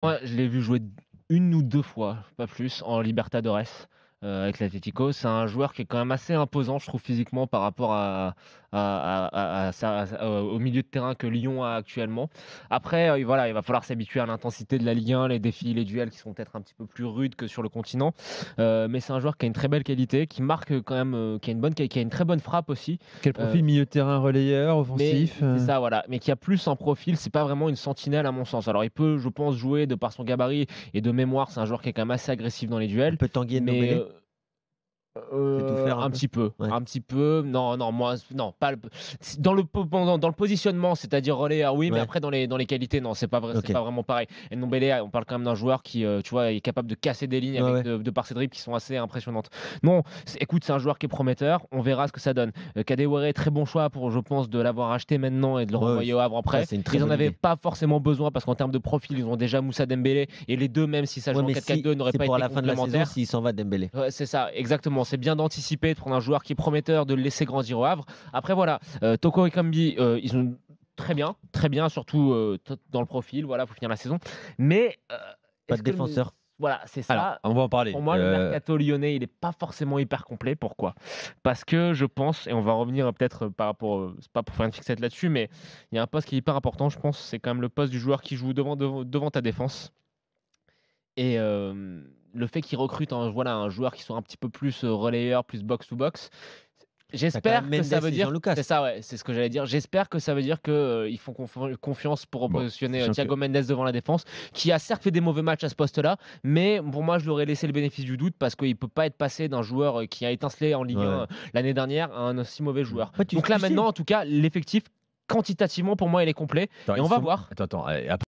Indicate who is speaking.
Speaker 1: Moi, je l'ai vu jouer 1 ou 2 fois, pas plus, en Libertadores, avec l'Atlético. C'est un joueur qui est quand même assez imposant, je trouve, physiquement par rapport au milieu de terrain que Lyon a actuellement. Après, voilà, il va falloir s'habituer à l'intensité de la Ligue 1, les défis, les duels qui sont peut-être un petit peu plus rudes que sur le continent. Mais c'est un joueur qui a une très belle qualité, qui marque quand même, qui a une très bonne frappe aussi.
Speaker 2: Quel profil, milieu de terrain, relayeur,
Speaker 1: Mais
Speaker 2: offensif?
Speaker 1: c'est ça, voilà, mais qui a plus un profil, c'est pas vraiment une sentinelle à mon sens. Alors il peut, je pense, jouer de par son gabarit et de mémoire, c'est un joueur qui est quand même assez agressif dans les
Speaker 2: Un
Speaker 1: duels,
Speaker 2: peu Tanguy
Speaker 1: mais
Speaker 2: Ndombele? C'est tout faire un
Speaker 1: un
Speaker 2: peu?
Speaker 1: petit peu,
Speaker 2: Ouais.
Speaker 1: un petit peu. Non, non, moi, non, pas le dans le positionnement, c'est-à-dire relayeur, oui, mais
Speaker 2: Ouais.
Speaker 1: après dans les qualités, non, c'est pas vrai, c'est
Speaker 2: OK.
Speaker 1: pas vraiment pareil. Ndombele, on parle quand même d'un joueur qui, tu vois, est capable de casser des lignes
Speaker 2: Ouais,
Speaker 1: avec
Speaker 2: ouais.
Speaker 1: de par ses dribbles qui sont assez impressionnantes. Non, écoute, c'est un joueur qui est prometteur, on verra ce que ça donne. Kadewere, très bon choix pour, je pense, de l'avoir acheté maintenant et de le
Speaker 2: Ouais,
Speaker 1: renvoyer au Havre
Speaker 2: ça,
Speaker 1: après.
Speaker 2: c'est une très
Speaker 1: Ils en
Speaker 2: bonne
Speaker 1: avaient
Speaker 2: idée.
Speaker 1: pas forcément besoin parce qu'en termes de profil, ils ont déjà Moussa Dembélé et les deux, même si ça
Speaker 2: Ouais,
Speaker 1: joue en
Speaker 2: mais
Speaker 1: 4-4-2, n'auraient
Speaker 2: c'est
Speaker 1: pas
Speaker 2: pour
Speaker 1: été
Speaker 2: la fin de la saison
Speaker 1: complémentaires.
Speaker 2: s'il s'en va Dembélé.
Speaker 1: Ouais, c'est ça, exactement. C'est bien d'anticiper, de prendre un joueur qui est prometteur, de le laisser grandir au Havre. Après, voilà, Toko et Kambi, ils ont très bien, surtout dans le profil. Voilà, faut finir la saison. Mais
Speaker 2: Pas
Speaker 1: est-ce
Speaker 2: de
Speaker 1: que
Speaker 2: défenseur?
Speaker 1: voilà, c'est
Speaker 3: Alors,
Speaker 1: ça.
Speaker 3: on va en parler.
Speaker 1: Pour moi, le mercato lyonnais, il n'est pas forcément hyper complet. Pourquoi? Parce que je pense, et on va revenir peut-être par rapport, c'est pas pour faire une fixette là-dessus, mais il y a un poste qui est hyper important, je pense, c'est quand même le poste du joueur qui joue devant ta défense. Et le fait qu'ils recrutent un joueur qui soit un petit peu plus, relayeur, plus box to box,
Speaker 2: Tu as quand même
Speaker 1: j'espère que
Speaker 2: Mendes
Speaker 1: ça veut
Speaker 2: et
Speaker 1: dire
Speaker 2: Jean-Lucas.
Speaker 1: c'est ça, ouais, c'est ce que j'allais dire. J'espère que ça veut dire que, ils font confiance pour
Speaker 3: Bon,
Speaker 1: repositionner,
Speaker 3: sachant que
Speaker 1: Thiago Mendes devant la défense, qui a certes fait des mauvais matchs à ce poste-là, mais pour moi, je lui aurais laissé le bénéfice du doute parce qu'il peut pas être passé d'un joueur, qui a étincelé en Ligue
Speaker 2: Ouais,
Speaker 1: 1,
Speaker 2: ouais.
Speaker 1: l'année dernière à un aussi mauvais joueur.
Speaker 2: Ouais,
Speaker 1: Donc là,
Speaker 2: tu sais
Speaker 1: maintenant, en tout cas, l'effectif, quantitativement, pour moi, il est complet
Speaker 3: attends,
Speaker 1: et on va voir.
Speaker 3: attends,